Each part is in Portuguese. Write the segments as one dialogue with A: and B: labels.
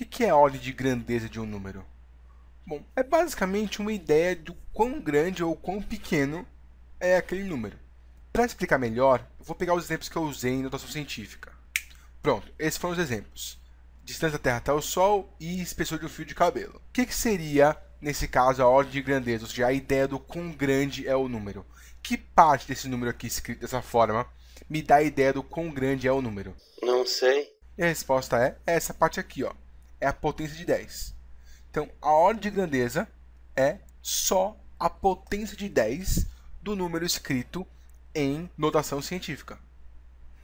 A: que é a ordem de grandeza de um número? Bom, é basicamente uma ideia do quão grande ou quão pequeno é aquele número. Para explicar melhor, eu vou pegar os exemplos que eu usei em notação científica. Pronto, esses foram os exemplos. Distância da Terra até o Sol e espessor de um fio de cabelo. O que seria, nesse caso, a ordem de grandeza, ou seja, a ideia do quão grande é o número? Que parte desse número aqui escrito dessa forma me dá a ideia do quão grande é o número?
B: Não sei.
A: E a resposta é essa parte aqui, ó. É a potência de 10. Então, a ordem de grandeza é só a potência de 10 do número escrito em notação científica.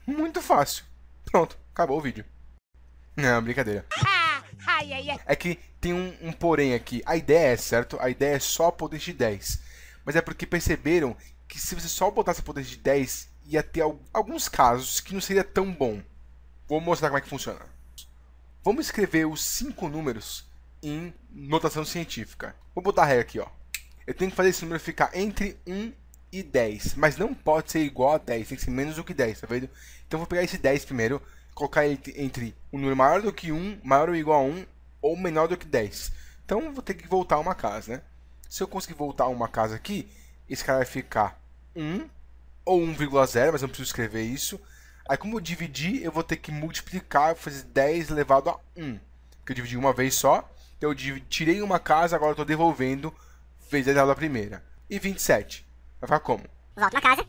A: Muito fácil. Pronto, acabou o vídeo. Não, brincadeira. É que tem um porém aqui. A ideia é, certo? A ideia é só a potência de 10. Mas é porque perceberam que se você só botasse a potência de 10, ia ter alguns casos que não seria tão bom. Vou mostrar como é que funciona. Vamos escrever os 5 números em notação científica. Vou botar a regra aqui, ó. Eu tenho que fazer esse número ficar entre 1 e 10, mas não pode ser igual a 10, tem que ser menos do que 10, tá vendo? Então eu vou pegar esse 10 primeiro, colocar ele entre um número maior do que 1, maior ou igual a 1, ou menor do que 10. Então eu vou ter que voltar uma casa, né? Se eu conseguir voltar uma casa aqui, esse cara vai ficar 1 ou 1,0, mas eu não preciso escrever isso. Aí como eu dividi, eu vou ter que multiplicar, fazer 10 elevado a 1. Porque eu dividi uma vez só, então eu tirei uma casa, agora eu estou devolvendo vezes 10 elevado a primeira. E 27, vai ficar como?
C: Volto uma casa,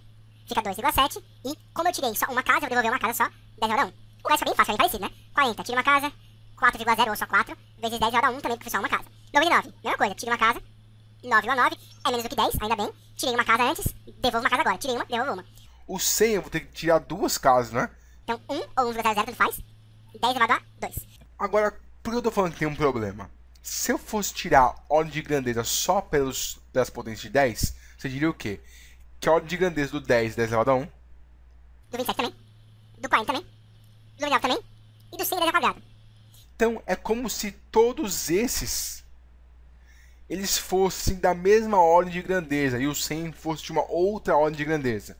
C: fica 2,7. E como eu tirei só uma casa, eu vou devolver uma casa só, 10 elevado a 1. O resto é bem fácil, é bem parecido, né? 40, tira uma casa, 4,0 ou só 4, vezes 10 elevado a 1 também, porque foi só uma casa. 99, mesma coisa, tira uma casa, 9,9, é menos do que 10, ainda bem. Tirei uma casa antes, devolvo uma casa agora. Tirei uma, devolvo uma.
A: O 100 eu vou ter que tirar duas casas, né?
C: Então 1 ou 1,00, tanto faz. 10 elevado a 2.
A: Agora, por que eu tô falando que tem um problema? Se eu fosse tirar a ordem de grandeza só pelas potências de 10, você diria o quê? Que a ordem de grandeza do 10, 10 elevado a 1.
C: Do 27 também. Do 40 também. Do 99 também. E do 100, 10 ao quadrado.
A: Então, é como se todos esses eles fossem da mesma ordem de grandeza e o 100 fosse de uma outra ordem de grandeza.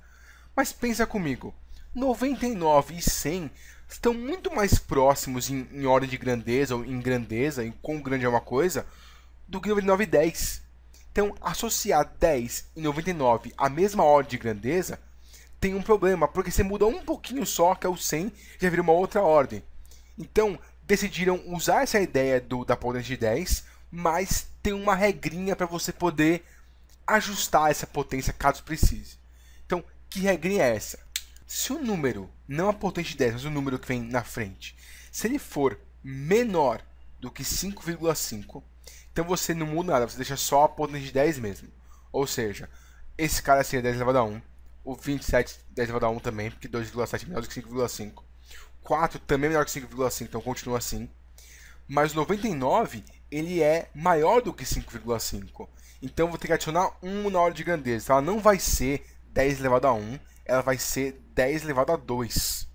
A: Mas pensa comigo, 99 e 100 estão muito mais próximos em ordem de grandeza, ou em grandeza, em quão grande é uma coisa, do que 99 e 10. Então, associar 10 e 99 à mesma ordem de grandeza tem um problema, porque você muda um pouquinho só, que é o 100, já vira uma outra ordem. Então, decidiram usar essa ideia da potência de 10, mas tem uma regrinha para você poder ajustar essa potência caso precise. Então, que regrinha é essa? Se o número, não a potência de 10, mas o número que vem na frente, se ele for menor do que 5,5, então você não muda nada, você deixa só a potência de 10 mesmo. Ou seja, esse cara seria 10 elevado a 1, o 27 10 elevado a 1 também, porque 2,7 é menor do que 5,5. 4 também é menor que 5,5, então continua assim. Mas o 99, ele é maior do que 5,5. Então, eu vou ter que adicionar 1 na ordem de grandeza. Então, ela não vai ser 10 elevado a 1, ela vai ser 10 elevado a 2.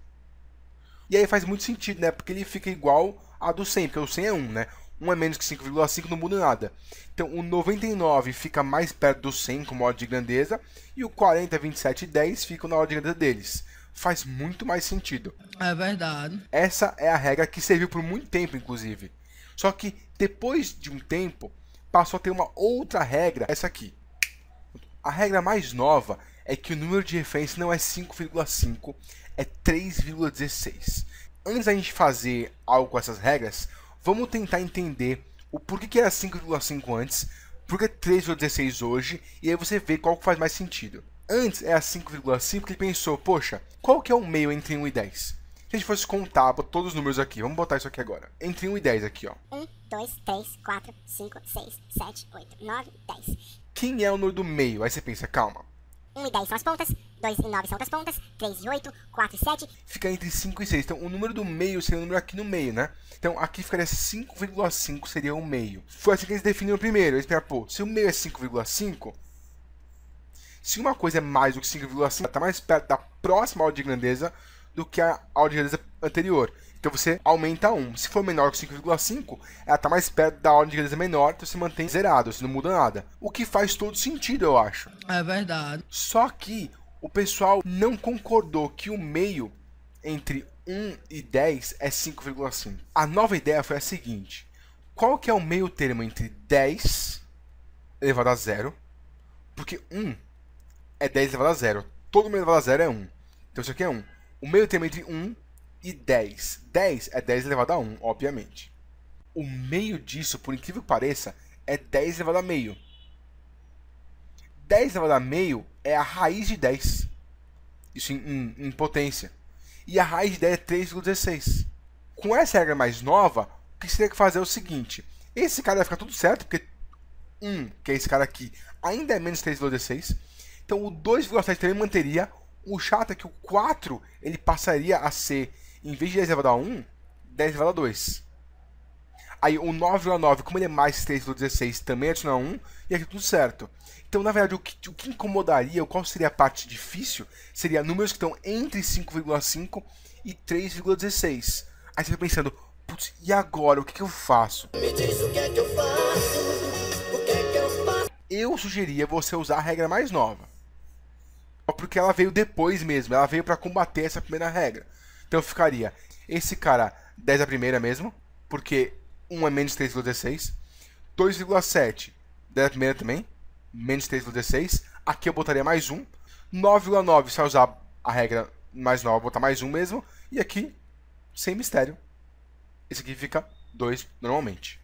A: E aí faz muito sentido, né? Porque ele fica igual a do 100, porque o 100 é 1, né? 1 é menos que 5,5, não muda nada. Então, o 99 fica mais perto do 100 como ordem de grandeza, e o 40, 27 e 10 ficam na ordem de grandeza deles. Faz muito mais sentido.
D: É verdade.
A: Essa é a regra que serviu por muito tempo, inclusive. Só que, depois de um tempo, passou a ter uma outra regra, essa aqui. A regra mais nova é que o número de referência não é 5,5, é 3,16. Antes da gente fazer algo com essas regras, vamos tentar entender o porquê que era 5,5 antes, por que 3,16 hoje, e aí você vê qual que faz mais sentido. Antes era 5,5 que ele pensou, poxa, qual que é o meio entre 1 e 10? Se a gente fosse contar todos os números aqui, vamos botar isso aqui agora. Entre 1 e 10 aqui, ó.
C: 1, 2, 3, 4, 5, 6, 7, 8, 9, 10.
A: Quem é o número do meio? Aí você pensa, calma.
C: 1 e 10 são as pontas, 2 e 9 são outras pontas, 3 e 8, 4 e 7.
A: Fica entre 5 e 6. Então, o número do meio seria o número aqui no meio, né? Então, aqui ficaria 5,5 seria o meio. Foi assim que eles definiram primeiro. Eles pensaram, pô, se o meio é 5,5... Se uma coisa é mais do que 5,5, está mais perto da próxima ordem de grandeza do que a ordem de grandeza anterior. Então você aumenta 1. Se for menor que 5,5, ela está mais perto da ordem de grandeza menor, então você mantém zerado, você não muda nada. O que faz todo sentido, eu acho.
D: É verdade.
A: Só que o pessoal não concordou que o meio entre 1 e 10 é 5,5. A nova ideia foi a seguinte. Qual que é o meio termo entre 10 elevado a 0? Porque 1 é 10 elevado a 0. Todo meio elevado a 0 é 1. Então isso aqui é 1. O meio termo entre 1 e 10. 10 é 10 elevado a 1, obviamente. O meio disso, por incrível que pareça, é 10 elevado a meio. 10 elevado a meio é a raiz de 10. Isso em potência. E a raiz de 10 é 3,16. Com essa regra mais nova, o que você teria que fazer é o seguinte. Esse cara vai ficar tudo certo, porque 1, que é esse cara aqui, ainda é menos 3,16. Então o 2,7 também manteria. O chato é que o 4 ele passaria a ser, em vez de 10 elevado a 1, 10 elevado a 2. Aí o 9,9, como ele é mais 3,16, também adiciona 1, e aqui tudo certo. Então, na verdade, o que incomodaria, qual seria a parte difícil, seria números que estão entre 5,5 e 3,16. Aí você vai pensando, putz, e agora? O que eu faço?
B: Me diz o que é que eu faço? O que é que eu faço?
A: Eu sugeria você usar a regra mais nova. Porque ela veio depois mesmo, ela veio para combater essa primeira regra. Então ficaria esse cara 10 a primeira mesmo, porque 1 é menos 3,16. 2,7, 10 a primeira também, menos 3,16. Aqui eu botaria mais 1. 9,9, se vai usar a regra mais nova, botar mais 1 mesmo. E aqui, sem mistério, esse aqui fica 2 normalmente.